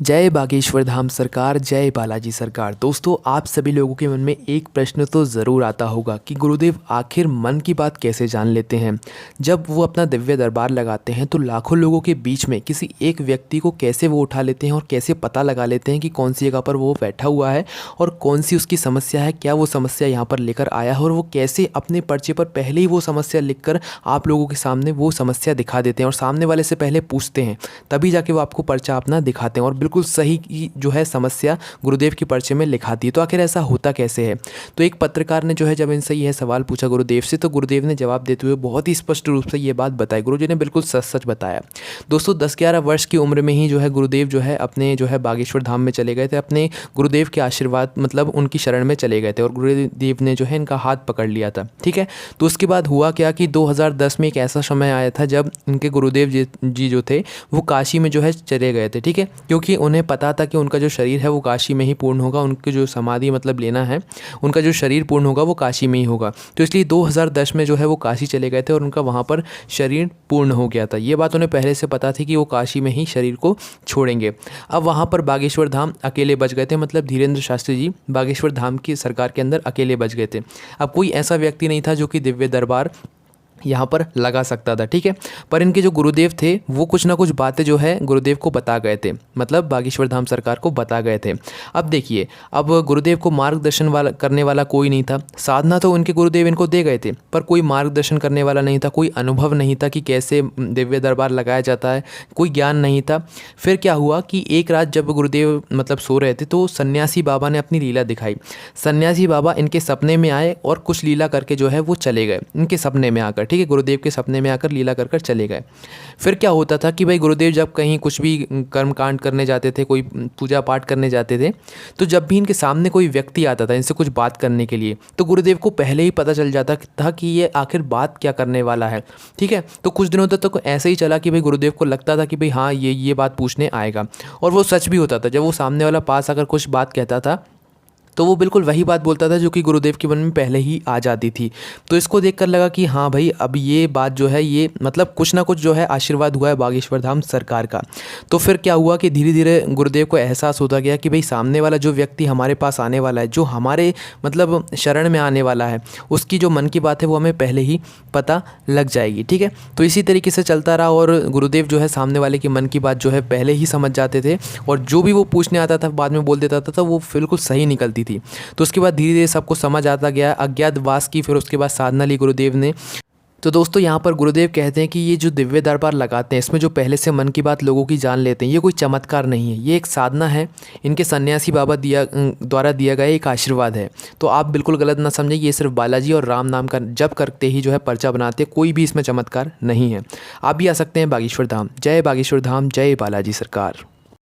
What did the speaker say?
जय बागेश्वर धाम सरकार, जय बालाजी सरकार। दोस्तों, आप सभी लोगों के मन में एक प्रश्न तो ज़रूर आता होगा कि गुरुदेव आखिर मन की बात कैसे जान लेते हैं। जब वो अपना दिव्य दरबार लगाते हैं तो लाखों लोगों के बीच में किसी एक व्यक्ति को कैसे वो उठा लेते हैं और कैसे पता लगा लेते हैं कि कौन सी जगह पर वो बैठा हुआ है और कौन सी उसकी समस्या है, क्या वो समस्या यहाँ पर लेकर आया है, और वो कैसे अपने पर्चे पर पहले ही वो समस्या लिखकर आप लोगों के सामने वो समस्या दिखा देते हैं और सामने वाले से पहले पूछते हैं, तभी जाके वो आपको पर्चा अपना दिखाते हैं और बिल्कुल सही की जो है समस्या गुरुदेव के पर्चे में लिखाती है। तो आखिर ऐसा होता कैसे है? तो एक पत्रकार ने जो है जब इनसे यह सवाल पूछा गुरुदेव से, तो गुरुदेव ने जवाब देते हुए बहुत ही स्पष्ट रूप से ये बात बताई। गुरुजी ने बिल्कुल सच सच बताया। दोस्तों, 10-11 वर्ष की उम्र में ही जो है गुरुदेव जो है अपने जो है बागेश्वर धाम में चले गए थे। अपने गुरुदेव के आशीर्वाद मतलब उनकी शरण में चले गए थे और गुरुदेव ने जो है इनका हाथ पकड़ लिया था। ठीक है, तो उसके बाद हुआ क्या कि 2010 में एक ऐसा समय आया था जब इनके गुरुदेव जी जो थे वो काशी में जो है चले गए थे। ठीक है, क्योंकि उन्हें पता था कि उनका जो शरीर है वो काशी में ही पूर्ण होगा, उनकी जो समाधि मतलब लेना है, उनका जो शरीर पूर्ण होगा वो काशी में ही होगा। तो इसलिए 2010 में जो है वो काशी चले गए थे और उनका वहाँ पर शरीर पूर्ण हो गया था। ये बात उन्हें पहले से पता थी कि वो काशी में ही शरीर को छोड़ेंगे। अब वहाँ पर बागेश्वर धाम अकेले बच गए थे, मतलब धीरेन्द्र शास्त्री जी बागेश्वर धाम की सरकार के अंदर अकेले बच गए थे। अब कोई ऐसा व्यक्ति नहीं था जो कि दिव्य दरबार यहाँ पर लगा सकता था। ठीक है, पर इनके जो गुरुदेव थे वो कुछ ना कुछ बातें जो है गुरुदेव को बता गए थे, मतलब बागेश्वर धाम सरकार को बता गए थे। अब देखिए, अब गुरुदेव को मार्गदर्शन करने वाला कोई नहीं था। साधना तो उनके गुरुदेव इनको दे गए थे, पर कोई मार्गदर्शन करने वाला नहीं था, कोई अनुभव नहीं था कि कैसे दिव्य दरबार लगाया जाता है, कोई ज्ञान नहीं था। फिर क्या हुआ कि एक रात जब गुरुदेव मतलब सो रहे थे तो सन्यासी बाबा ने अपनी लीला दिखाई। सन्यासी बाबा इनके सपने में आए और कुछ लीला करके जो है वो चले गए इनके सपने में आकर। ठीक है, गुरुदेव के सपने में आकर लीला कर चले गए। फिर क्या होता था कि भाई गुरुदेव जब कहीं कुछ भी कर्मकांड करने जाते थे, कोई पूजा पाठ करने जाते थे, तो जब भी इनके सामने कोई व्यक्ति आता था इनसे कुछ बात करने के लिए, तो गुरुदेव को पहले ही पता चल जाता था कि ये आखिर बात क्या करने वाला है। ठीक है, तो कुछ दिनों तक तो ऐसे ही चला कि भाई गुरुदेव को लगता था कि भाई हाँ ये बात पूछने आएगा, और वो सच भी होता था। जब वो सामने वाला पास आकर कुछ बात कहता था तो वो बिल्कुल वही बात बोलता था जो कि गुरुदेव के मन में पहले ही आ जाती थी। तो इसको देखकर लगा कि हाँ भाई, अब ये बात जो है ये मतलब कुछ ना कुछ जो है आशीर्वाद हुआ है बागेश्वर धाम सरकार का। तो फिर क्या हुआ कि धीरे धीरे गुरुदेव को एहसास होता गया कि भाई सामने वाला जो व्यक्ति हमारे पास आने वाला है, जो हमारे मतलब शरण में आने वाला है, उसकी जो मन की बात है वो हमें पहले ही पता लग जाएगी। ठीक है, तो इसी तरीके से चलता रहा और गुरुदेव जो है सामने वाले की मन की बात जो है पहले ही समझ जाते थे, और जो भी वो पूछने आता था बाद में बोल देता था वो बिल्कुल सही निकलती थी। तो उसके बाद धीरे धीरे सबको समझ आता गया, अज्ञातवास की, फिर उसके बाद साधना ली गुरुदेव ने। तो दोस्तों, यहाँ पर गुरुदेव कहते हैं कि ये जो दिव्य दरबार लगाते हैं इसमें जो पहले से मन की बात लोगों की जान लेते हैं, ये कोई चमत्कार नहीं है, ये एक साधना है, इनके सन्यासी बाबा द्वारा दिया गया एक आशीर्वाद है। तो आप बिल्कुल गलत ना समझें, ये सिर्फ बालाजी और राम नाम का जप करते ही जो है पर्चा बनाते, कोई भी इसमें चमत्कार नहीं है। आप भी आ सकते हैं बागेश्वर धाम। जय बागेश्वर धाम, जय बालाजी सरकार।